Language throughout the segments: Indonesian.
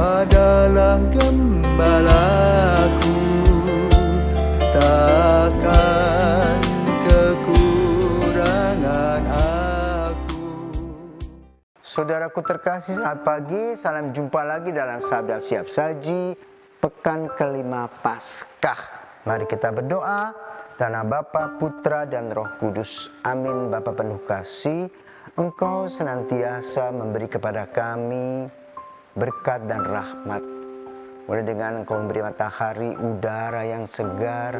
adalah gembalaku, takkan kekurangan aku. Saudaraku terkasih, selamat pagi. Salam jumpa lagi dalam Sabda Siap Saji pekan kelima Paskah. Mari kita berdoa. Dalam nama Bapa, Putra, dan Roh Kudus. Amin. Bapa penuh kasih, Engkau senantiasa memberi kepada kami berkat dan rahmat. Mulai dengan Engkau memberi matahari, udara yang segar,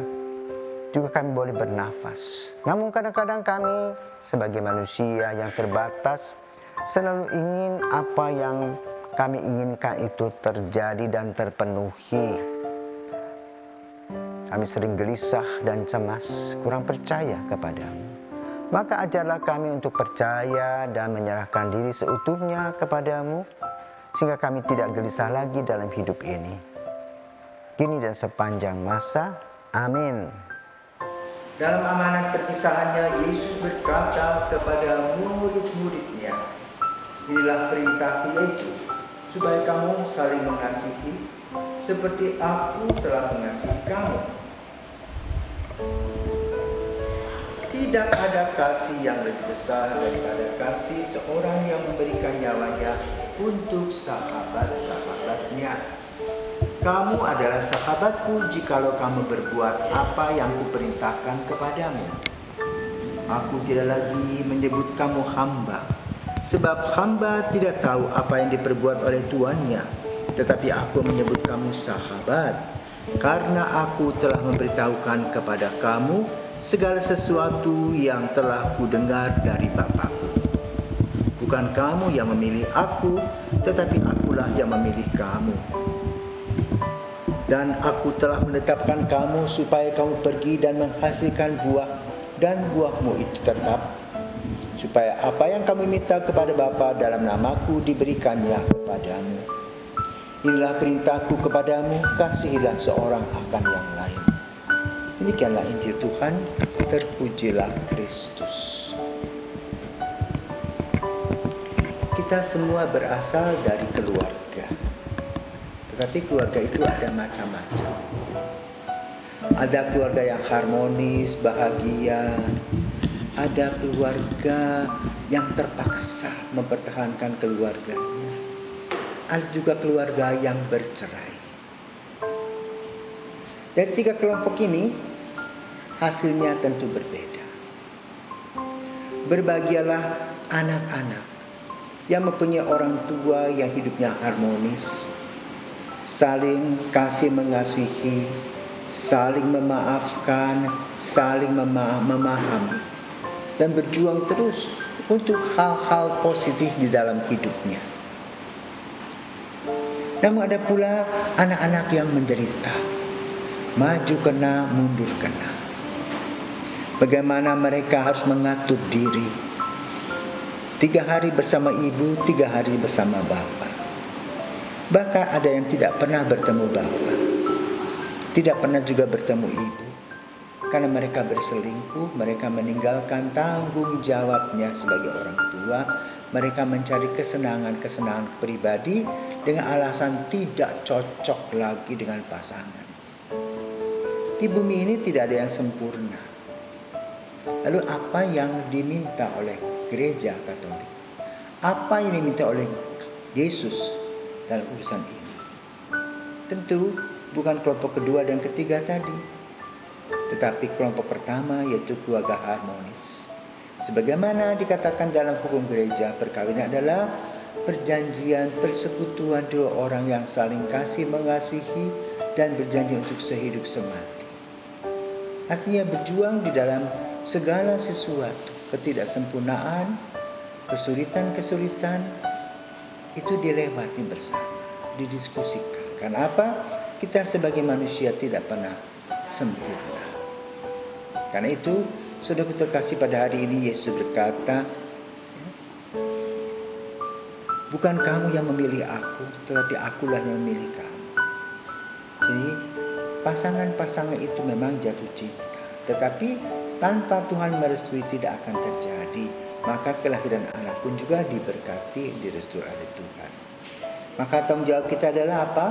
juga kami boleh bernafas. Namun kadang-kadang kami sebagai manusia yang terbatas selalu ingin apa yang kami inginkan itu terjadi dan terpenuhi. Kami sering gelisah dan cemas, kurang percaya kepadamu. Maka ajarlah kami untuk percaya dan menyerahkan diri seutuhnya kepadamu, sehingga kami tidak gelisah lagi dalam hidup ini. Kini dan sepanjang masa. Amin. Dalam amanat perpisahannya, Yesus berkata kepada murid-muridnya, inilah perintahku, yaitu supaya kamu saling mengasihi seperti aku telah mengasihi kamu. Tidak ada kasih yang lebih besar daripada kasih seorang yang memberikan nyawanya untuk sahabat-sahabatnya. Kamu adalah sahabatku jikalau kamu berbuat apa yang kuperintahkan kepadamu. Aku tidak lagi menyebut kamu hamba, sebab hamba tidak tahu apa yang diperbuat oleh tuannya. Tetapi aku menyebut kamu sahabat, karena aku telah memberitahukan kepada kamu segala sesuatu yang telah kudengar dari Bapakku. Bukan kamu yang memilih aku, tetapi akulah yang memilih kamu. Dan aku telah menetapkan kamu supaya kamu pergi dan menghasilkan buah, dan buahmu itu tetap, supaya apa yang kamu minta kepada Bapa dalam namaku diberikannya kepadamu. Inilah perintahku kepadamu, kasihilah seorang akan yang lain. Demikianlah Injil Tuhan, terpujilah Kristus. Kita semua berasal dari keluarga, tetapi keluarga itu ada macam-macam. Ada keluarga yang harmonis, bahagia. Ada keluarga yang terpaksa mempertahankan keluarganya. Ada juga keluarga yang bercerai. Dari tiga kelompok ini, hasilnya tentu berbeda. Berbahagialah anak-anak yang mempunyai orang tua yang hidupnya harmonis, saling kasih mengasihi, saling memaafkan, saling memahami, dan berjuang terus untuk hal-hal positif di dalam hidupnya. Namun ada pula anak-anak yang menderita, maju kena, mundur kena. Bagaimana mereka harus mengatur diri. 3 hari bersama ibu, 3 hari bersama bapak. Bahkan ada yang tidak pernah bertemu bapak, tidak pernah juga bertemu ibu. Karena mereka berselingkuh, mereka meninggalkan tanggung jawabnya sebagai orang tua. Mereka mencari kesenangan-kesenangan pribadi dengan alasan tidak cocok lagi dengan pasangan. Di bumi ini tidak ada yang sempurna. Lalu apa yang diminta oleh gereja Katolik? Apa yang diminta oleh Yesus dalam urusan ini? Tentu bukan kelompok kedua dan ketiga tadi, tetapi kelompok pertama, yaitu keluarga harmonis. Sebagaimana dikatakan dalam hukum gereja, perkawinan adalah perjanjian persekutuan dua orang yang saling kasih mengasihi dan berjanji untuk sehidup semati. Artinya berjuang di dalam segala sesuatu, ketidaksempurnaan, kesulitan-kesulitan itu dilewati bersama, didiskusikan. Karena apa? Kita sebagai manusia tidak pernah sempurna. Karena itu, saudara terkasih, pada hari ini Yesus berkata, bukan kamu yang memilih aku, tetapi akulah yang memilih kamu. Jadi pasangan-pasangan itu memang jatuh cinta, tetapi tanpa Tuhan merestui tidak akan terjadi. Maka kelahiran anak pun juga diberkati, direstui oleh Tuhan. Maka tanggung jawab kita adalah apa?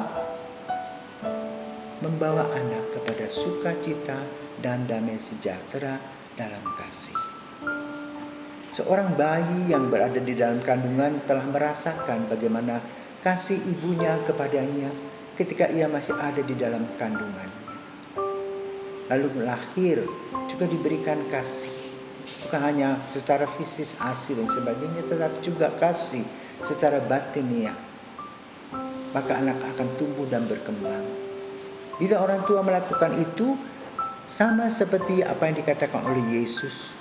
Membawa anak kepada sukacita dan damai sejahtera dalam kasih. Seorang bayi yang berada di dalam kandungan telah merasakan bagaimana kasih ibunya kepadanya ketika ia masih ada di dalam kandungannya. Lalu lahir juga diberikan kasih. Bukan hanya secara fisik, asi dan sebagainya, tetapi juga kasih secara batiniah. Maka anak akan tumbuh dan berkembang. Bila orang tua melakukan itu, sama seperti apa yang dikatakan oleh Yesus,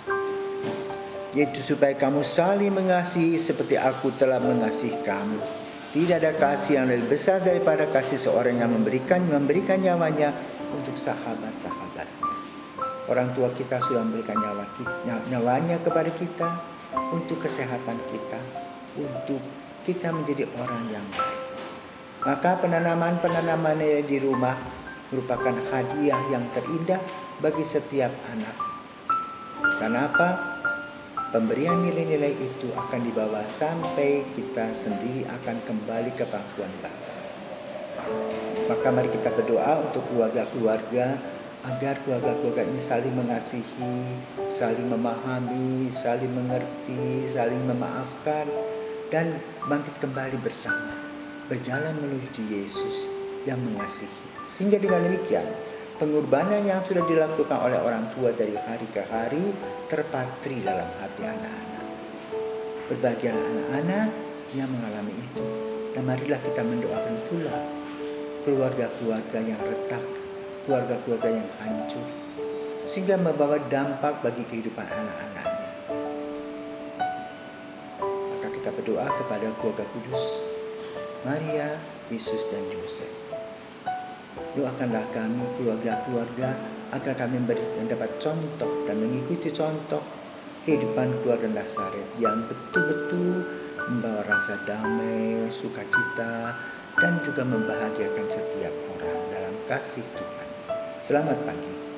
yaitu supaya kamu saling mengasihi seperti aku telah mengasihi kamu. Tidak ada kasih yang lebih besar daripada kasih seorang yang memberikan nyawanya untuk sahabat-sahabatnya. Orang tua kita sudah memberikan nyawanya kepada kita untuk kesehatan kita, untuk kita menjadi orang yang baik. Maka penanaman di rumah merupakan hadiah yang terindah bagi setiap anak. Kenapa? Pemberian nilai-nilai itu akan dibawa sampai kita sendiri akan kembali ke pangkuan Bapa. Maka mari kita berdoa untuk keluarga-keluarga, agar keluarga-keluarga ini saling mengasihi, saling memahami, saling mengerti, saling memaafkan, dan bangkit kembali bersama, berjalan menuju Yesus yang mengasihi. Sehingga dengan demikian, pengorbanan yang sudah dilakukan oleh orang tua dari hari ke hari terpatri dalam hati anak-anak. Berbahagialah anak-anak yang mengalami itu. Dan marilah kita mendoakan pula keluarga-keluarga yang retak, keluarga-keluarga yang hancur, sehingga membawa dampak bagi kehidupan anak-anaknya. Maka kita berdoa kepada keluarga kudus, Maria, Yesus, dan Yosef. Doakanlah kami keluarga-keluarga agar kami mendapat contoh dan mengikuti contoh kehidupan keluarga Nazaret yang betul-betul membawa rasa damai, sukacita, dan juga membahagiakan setiap orang dalam kasih Tuhan. Selamat pagi.